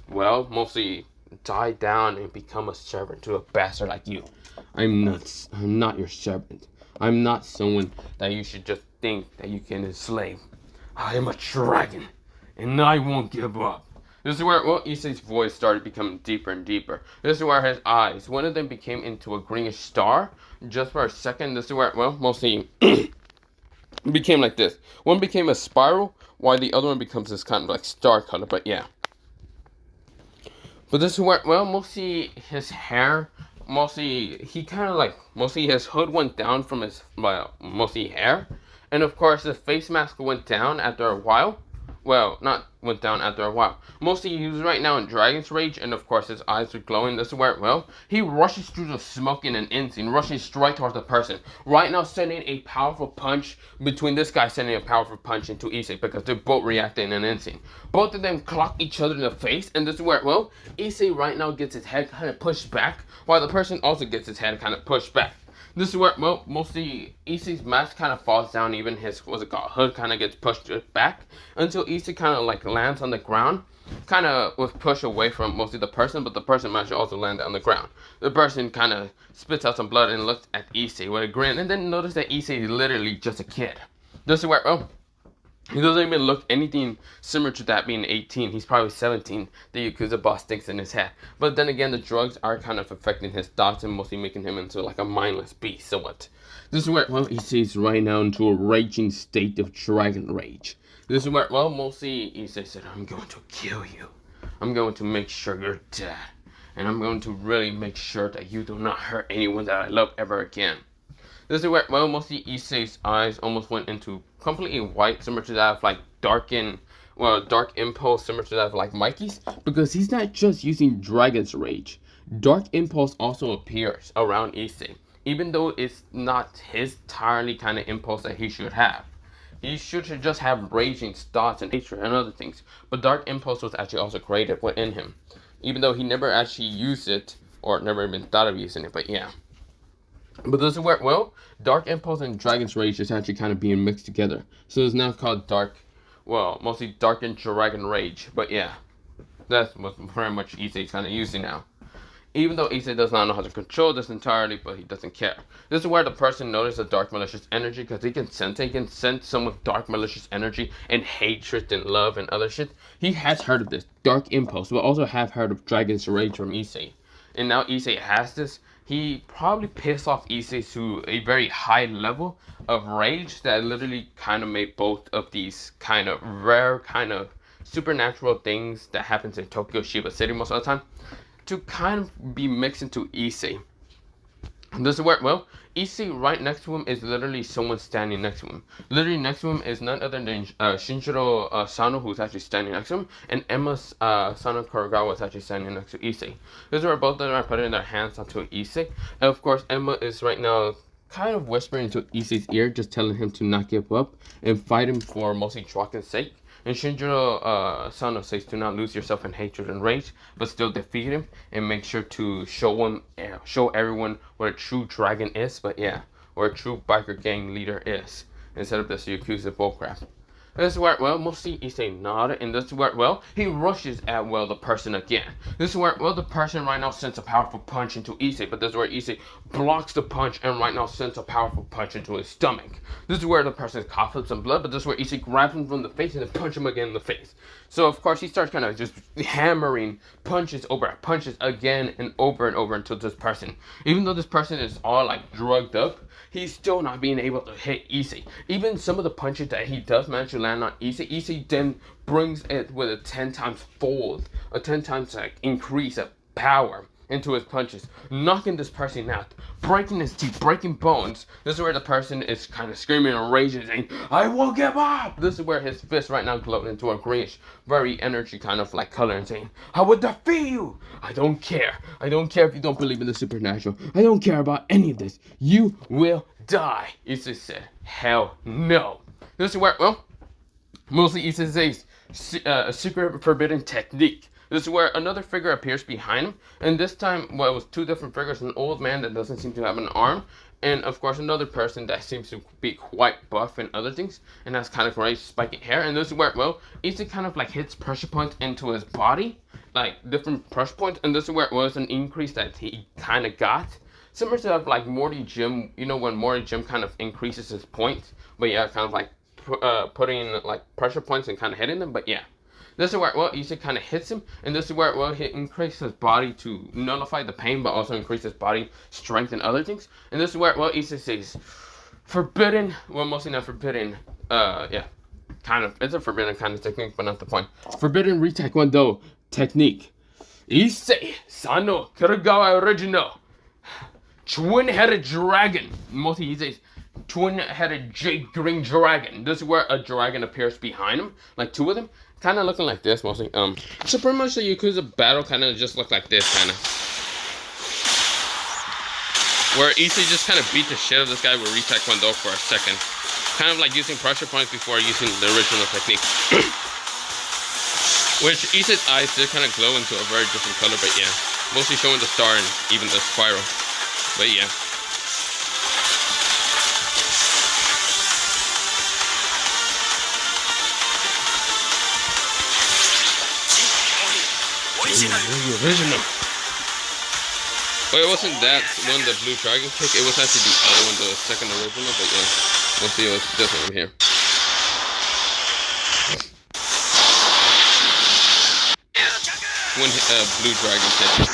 well, mostly die down and become a servant to a bastard like you. I'm not your servant. I'm not someone that you should just think that you can enslave. I am a dragon, and I won't give up. This is where, well, Issei's voice started becoming deeper and deeper. This is where his eyes, one of them became into a greenish star, just for a second. This is where, well, mostly became like this. One became a spiral, while the other one becomes this kind of like star color, but yeah. But this is where, well, mostly his hair, mostly, he kind of like, mostly his hood went down from his, mostly hair. And of course, the face mask went down after a while. Well, not went down after a while. Mostly he was right now in Dragon's Rage, and of course his eyes are glowing. This is where, well, he rushes through the smoke in an instant, rushing straight towards the person. Right now sending a powerful punch between this guy sending a powerful punch into Issei, because they're both reacting in an instant. Both of them clock each other in the face, and this is where, well, Issei right now gets his head kind of pushed back, while the person also gets his head kind of pushed back. This is where, well, mostly Issei's mask kind of falls down, even his, hood kind of gets pushed back, until Issei kind of like lands on the ground, kind of was pushed away from mostly the person, but the person managed to also land on the ground. The person kind of spits out some blood and looks at Issei with a grin, and then notice that Issei is literally just a kid. This is where, oh, He doesn't even look anything similar to that being 18. He's probably 17. The Yakuza boss thinks in his head. But then again, the drugs are kind of affecting his thoughts and mostly making him into like a mindless beast somewhat. This is where, well, he sees right now into a raging state of dragon rage. This is where, well, mostly Issei said, I'm going to kill you. I'm going to make sure you're dead. And I'm going to really make sure that you do not hurt anyone that I love ever again. This is where, well, mostly Issei's eyes almost went into completely white, similar to that of like dark impulse, similar to that of like Mikey's, because he's not just using Dragon's Rage. Dark impulse also appears around Issei, even though it's not his entirely kind of impulse that he should have. He should just have raging thoughts and hatred and other things, but dark impulse was actually also created within him, even though he never actually used it or never even thought of using it. But yeah. But this is where, well, Dark Impulse and Dragon's Rage is actually kind of being mixed together. So it's now called mostly Dark and Dragon Rage. But yeah, that's what very much Issei's kind of using now. Even though Issei does not know how to control this entirely, but he doesn't care. This is where the person notices the dark malicious energy, because he can sense it. He can sense some with dark malicious energy and hatred and love and other shit. He has heard of this, Dark Impulse, but also have heard of Dragon's Rage from Issei. And now Issei has this. He probably pissed off Issei to a very high level of rage that literally kind of made both of these kind of rare, kind of supernatural things that happens in Tokyo Shiba City most of the time to kind of be mixed into Issei. This is where, well, Issei right next to him is literally someone standing next to him. Literally next to him is none other than Shinjiro Sano, who's actually standing next to him, and Emma Sano Kurogawa is actually standing next to Issei. This is where both of them are putting their hands onto Issei. And of course, Emma is right now kind of whispering into Issei's ear, just telling him to not give up and fight him for mostly Draken's sake. And Shinjiro Sano says to not lose yourself in hatred and rage, but still defeat him and make sure to show everyone what a true dragon is, but yeah, or a true biker gang leader is, instead of this Yakuza bullcrap. This is where, well, mostly Issei nodded, and this is where, well, he rushes at, well, the person again. This is where, well, the person right now sends a powerful punch into Issei, but this is where Issei blocks the punch and right now sends a powerful punch into his stomach. This is where the person coughs up some blood, but this is where Issei grabs him from the face and then punches him again in the face. So, of course, he starts kind of just hammering punches again and over until this person. Even though this person is all, like, drugged up, he's still not being able to hit Issei. Even some of the punches that he does manage to land on Issei then brings it with a 10 times fold, a 10 times like increase of power into his punches, knocking this person out, breaking his teeth, breaking bones. This is where the person is kind of screaming and raging, saying, I won't give up! This is where his fist right now glowed into a greenish, very energy kind of like color and saying, I will defeat you! I don't care. I don't care if you don't believe in the supernatural. I don't care about any of this. You will die. Issei said, hell no. This is where, well, mostly Issei says a secret forbidden technique. This is where another figure appears behind him, and this time, well, it was two different figures, an old man that doesn't seem to have an arm, and of course another person that seems to be quite buff and other things, and has kind of gray spiky hair, and this is where, well, Issei kind of like hits pressure points into his body, like different pressure points, and this is where it was an increase that he kind of got. Similar to that, like Morty Jim, you know, when Morty Jim kind of increases his points, but yeah, kind of like putting like pressure points and kind of hitting them, but yeah. This is where, well, Issei kind of hits him, and this is where, well, he increases his body to nullify the pain, but also increase his body strength and other things. And this is where, well, Issei says, forbidden, well, mostly not forbidden, yeah, kind of, it's a forbidden kind of technique, but not the point. Forbidden Re-Taekwondo technique. Issei Sano Kurogawa Original. Twin-headed dragon. Mostly he says, twin-headed jade green dragon. This is where a dragon appears behind him, like two of them. Kind of looking like this, mostly. So pretty much the Yakuza battle kind of just looked like this, kind of. Where Issei just kind of beat the shit out of this guy with Re-Taekwondo for a second. Kind of like using pressure points before using the original technique. Which Issei's eyes did kind of glow into a very different color, but yeah. Mostly showing the star and even the spiral. But yeah. Original. Well, it wasn't that one, the blue dragon kick. It was actually the other one, the second original. But yeah, we'll see. It was this one here. twin blue dragon kid.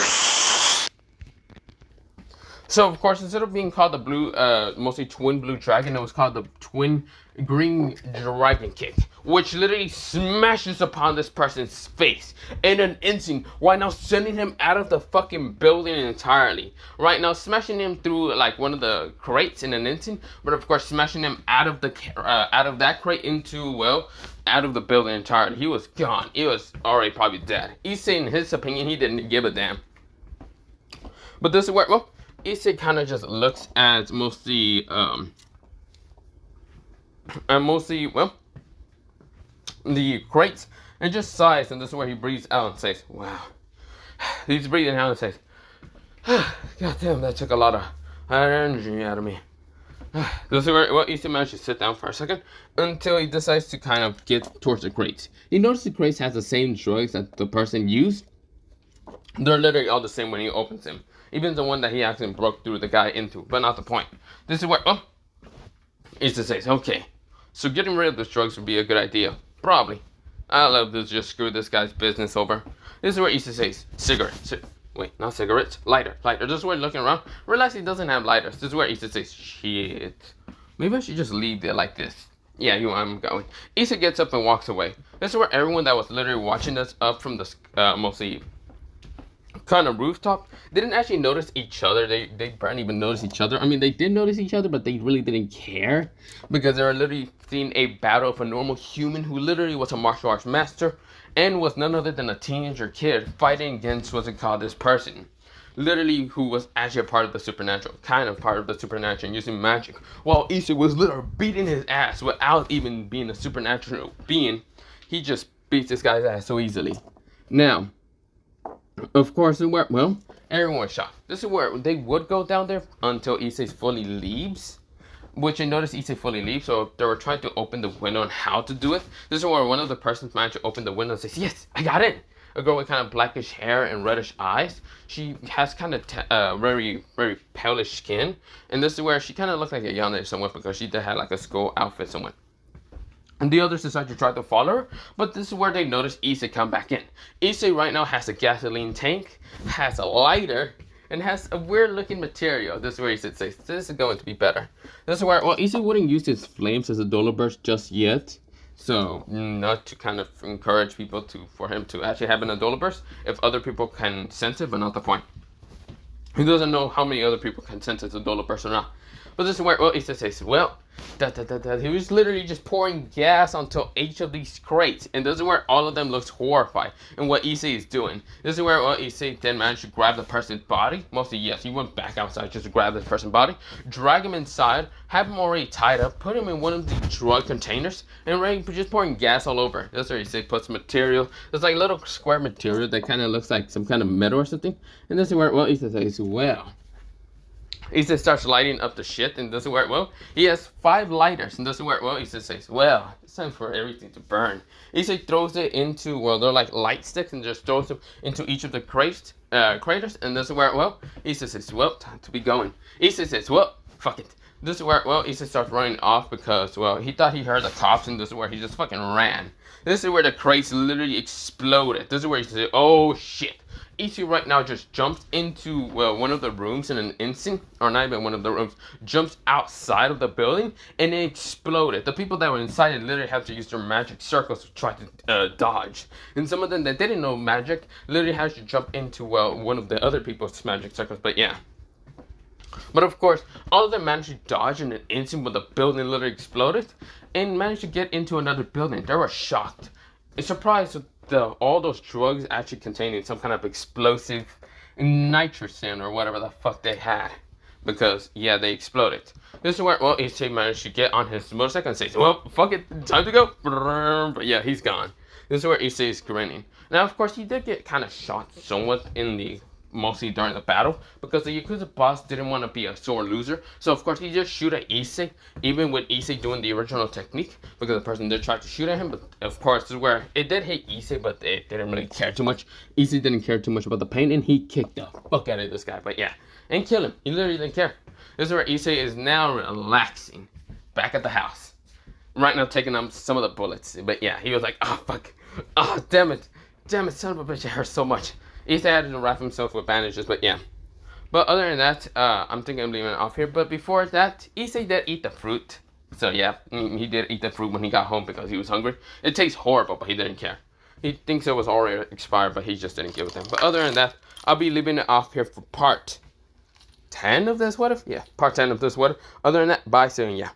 So of course, instead of being called the blue, mostly twin blue dragon, it was called the twin green dragon kick, which literally smashes upon this person's face in an instant. Right now, sending him out of the fucking building entirely. Right now, smashing him through like one of the crates in an instant, but of course, smashing him out of that crate into out of the building entirely. He was gone. He was already probably dead. Issei, in his opinion, he didn't give a damn. But this is where Issei kind of just looks at mostly the crates and just sighs, and this is where he breathes out and says, "Wow." He's breathing out and says, "God damn, that took a lot of energy out of me." This is where Issei managed to sit down for a second until he decides to kind of get towards the crates. He noticed the crates has the same drugs that the person used. They're literally all the same when he opens them. Even the one that he actually broke through the guy into, but not the point. This is where, Issei says, "Okay, so getting rid of those drugs would be a good idea. Probably. I'll love to just screw this guy's business over." This is where Issei says, "Cigarettes. Wait, not cigarettes. Lighter. This is where looking around, realize he doesn't have lighters. This is where Issei says, "Shit. Maybe I should just leave it like this." Yeah, I'm going. Issei gets up and walks away. This is where everyone that was literally watching us up from the mostly kind of rooftop didn't actually notice each other. They barely even noticed each other. I mean, they did notice each other, but they really didn't care because they were literally seeing a battle of a normal human who literally was a martial arts master and was none other than a teenager kid fighting against what's it called, this person literally who was actually a part of the supernatural, kind of part of the supernatural and using magic, while Issei was literally beating his ass without even being a supernatural being. He just beats this guy's ass so easily. Now, of course, everyone was shocked. This is where they would go down there until Issei fully leaves, which I noticed Issei fully leaves, so they were trying to open the window on how to do it. This is where one of the persons managed to open the window and says, "Yes, I got it." A girl with kind of blackish hair and reddish eyes. She has kind of very, very palish skin, and this is where she kind of looked like a yandere somewhat because she did have like a skull outfit somewhat. And the others decide to try to follow her, but this is where they notice Issei come back in. Issei right now has a gasoline tank, has a lighter, and has a weird looking material. This is where Issei says, "This is going to be better." This is where, Issei wouldn't use his flames as a dollar burst just yet. So, not to kind of encourage people for him to actually have an dollar burst if other people can sense it, but not the point. He doesn't know how many other people can sense it's a dollar burst or not. But this is where, Issei says, he was literally just pouring gas onto each of these crates, and this is where all of them looks horrified and what Issei is doing. This is where Issei then managed to grab the person's body. Mostly, yes, he went back outside just to grab the person's body, drag him inside, have him already tied up, put him in one of the drug containers, and just pouring gas all over. That's where Issei puts material. It's like little square material that kind of looks like some kind of metal or something. And this is where, Issei says, Issei starts lighting up the shit, and this is where, he has 5 lighters, and this is where, Issei says, it's time for everything to burn. Issei throws it into, they're like light sticks, and just throws them into each of the craters, and this is where, Issei says, time to be going. Issei says, fuck it. This is where, Issei starts running off because, he thought he heard the cops, and this is where he just fucking ran. This is where the crates literally exploded. This is where he says, "Oh shit." Issei right now just jumps into one of the rooms in an instant, or not even one of the rooms, jumps outside of the building and it exploded. The people that were inside it literally had to use their magic circles to try to dodge. And some of them that didn't know magic literally had to jump into one of the other people's magic circles, but yeah. But of course, all of them managed to dodge in an instant when the building literally exploded and managed to get into another building. They were shocked and surprised with all those drugs actually containing some kind of explosive nitrogen or whatever the fuck they had. Because, yeah, they exploded. This is where, Issei managed to get on his motorcycle and says, fuck it, time to go. But yeah, he's gone. This is where Issei is grinning. Now, of course, he did get kind of shot somewhat mostly during the battle, because the Yakuza boss didn't want to be a sore loser. So of course he just shoot at Issei, even with Issei doing the original technique, because the person did try to shoot at him. But of course this is where it did hit Issei, but it didn't really care too much. Issei didn't care too much about the pain, and he kicked the fuck out of this guy. But yeah, and kill him. He literally didn't care. This is where Issei is now relaxing back at the house. Right now taking some of the bullets. But yeah, he was like, fuck. Damn it. damn it, son of a bitch, it hurts so much. Issei had to wrap himself with bandages, but yeah. But other than that, I'm thinking of leaving it off here. But before that, Issei did eat the fruit. So yeah, he did eat the fruit when he got home because he was hungry. It tastes horrible, but he didn't care. He thinks it was already expired, but he just didn't give it to him. But other than that, I'll be leaving it off here for part 10 of this. What if? Yeah, part 10 of this. What if? Other than that, bye soon. Yeah.